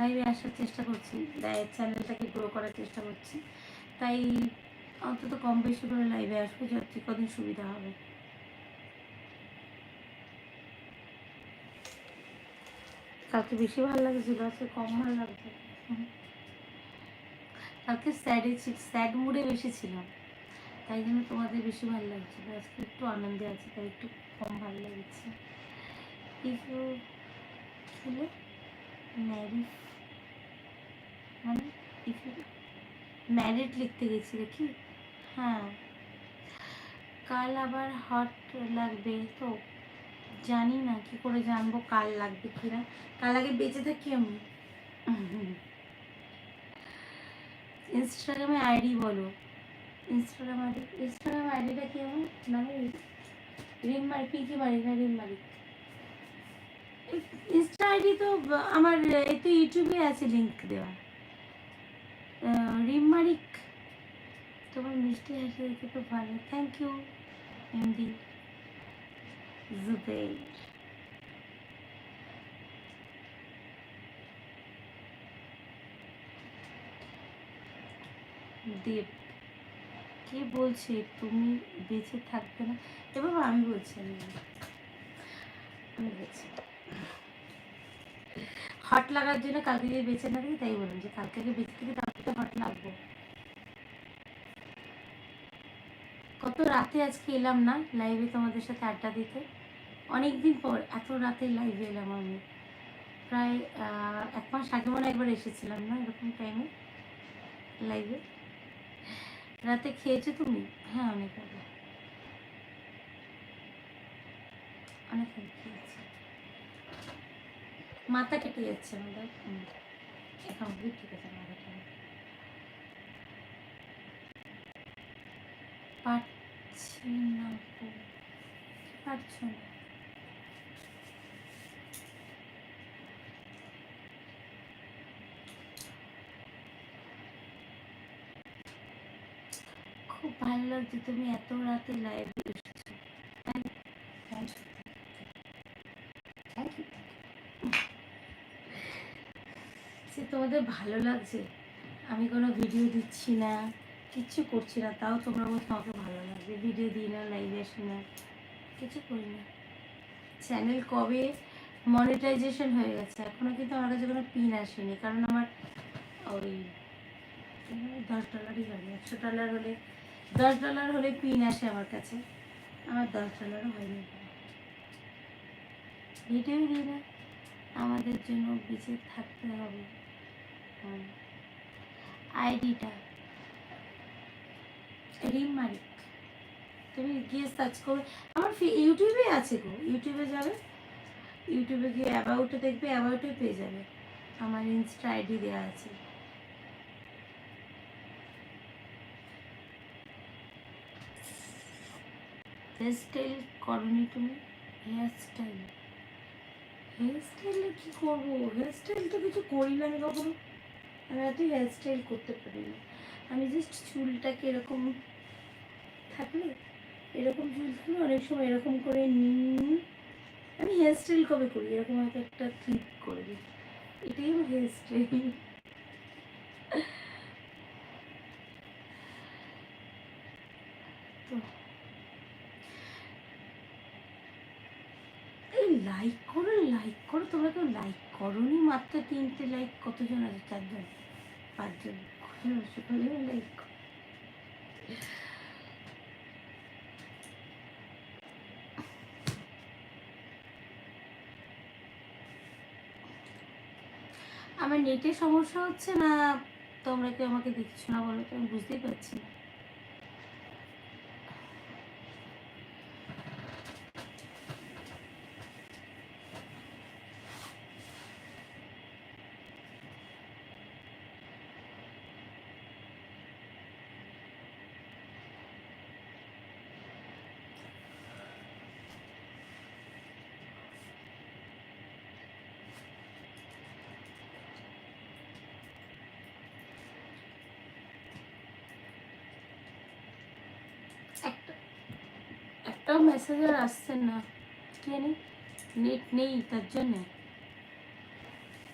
লাইভে আসার চেষ্টা করছি, চ্যানেলটাকে গ্রো করার চেষ্টা করছি, তাই অন্তত কম বেশি করে লাইভে আসবো, যাতে কদিন সুবিধা হবে। কালকে বেশি ভালো লাগছিল, আজকে কম ভালো লাগছে। কালকে স্যাড মুডে বেশি ছিলাম, তাই জন্য তোমাদের বেশি ভালো লাগছিল। আজকে একটু আনন্দে আছে, তাই একটু কম ভালো লাগছে। ছিল ম্যারিড, মানে ম্যারিড লিখতে গেছি দেখি। হ্যাঁ, কাল আবার হট লাগবে তো, জানি না কি করে জানবো কাল লাগবে কিনা। কাল আগে বেঁচে থাকি আমি। ইনস্টাগ্রামে আইডি বলো, ইনস্টাগ্রাম আইডিটা কি আমার নামে? রিম মারি, পিঙ্কি মারি না রিম মারি। ইনস্টা আইডি তো আমার এই তো ইউটিউবে আছে লিংক দেওয়া, রিম মারিক। তোমার মিষ্টি হাসি দেখে তো ভালো, থ্যাংক ইউ এমডি জুবের। দেব কে বলছে তুমি বেঁচে থাকবে না? এবার আমি বলছি, আমি বলছি হট লাগার জন্য কালকে যদি বেঁচে না থাকি, তাই বললাম যে কালকে বেঁচে থেকে তাহলে তো হট লাগবো। কত রাতে আজকে এলাম না লাইভে তোমাদের সাথে আড্ডা দিতে, অনেকদিন পর এত রাতে লাইভে এলাম আমি। প্রায় 1 মাস আগে মনে একবার এসেছিলাম না এরকম টাইমে লাইভে। রাতে খেয়েছো তুমি? হ্যাঁ, অনেক আগে, অনেক আগে খেয়েছি। মাথা কেটে যাচ্ছে আমাদের এখন, ঠিক আছে মাথাটা পারছি না, পারছো না? খুব ভালো লাগছে তুমি এত রাতে লাইভে এসেছো, সে তোমাদের ভালো লাগছে। আমি কোনো ভিডিও দিচ্ছি না, কিচ্ছু করছি না, তাও তোমরা বলছো আমাকে ভালো লাগবে। ভিডিও দিই না, লাইভে আসি না, কিছু করি না। চ্যানেল কবে মনিটাইজেশন হয়ে গেছে, এখনও কিন্তু আমার কাছে কোনো পিন আসেনি, কারণ আমার ওই $10 হয়নি। $100 হলে, $10 হলে পিন আসে আমার কাছে, আমার $10 হয়নি। ভিডিও দিই না, আমাদের জন্য বেঁচে থাকতে হবে। আইডিটা রিম মারিক, তুমি গিয়ে সার্চ করবে, আমার ইউটিউবে আছে গো, ইউটিউবে যাবে, ইউটিউবে গিয়ে অ্যাবাউটে দেখবে, অ্যাবাউটে পেয়ে যাবে, আমার ইনস্টা আইডি দেওয়া আছে। হেয়ারস্টাইল করনি তুমি? হেয়ারস্টাইলে কি করবো? হেয়ারস্টাইল তো কিছু করি না আমি কখনো, আমি এত হেয়ারস্টাইল করতে পারি না। আমি জাস্ট চুলটাকে এরকম থাকলে, এরকম চুল থাকলে অনেক সময় এরকম করে নিই। আমি হেয়ারস্টাইল কবে করি? এরকম হয়তো একটা ক্লিপ করে দিই, এটাই আমার হেয়ারস্টাইল। তো এই লাইক করো, লাইক করো, তোমরা কেউ লাইক করোনি, মাত্র 3টে লাইক, কতজন আছে? 4জন, 5জন, লাইক। আমার নেটের সমস্যা হচ্ছে না, তোমরা কেউ আমাকে দেখছো না বলো তো, আমি বুঝতেই পারছি না। একটাও মেসেজ আর আসছে না, কি জানি নেট নেই তার জন্যে।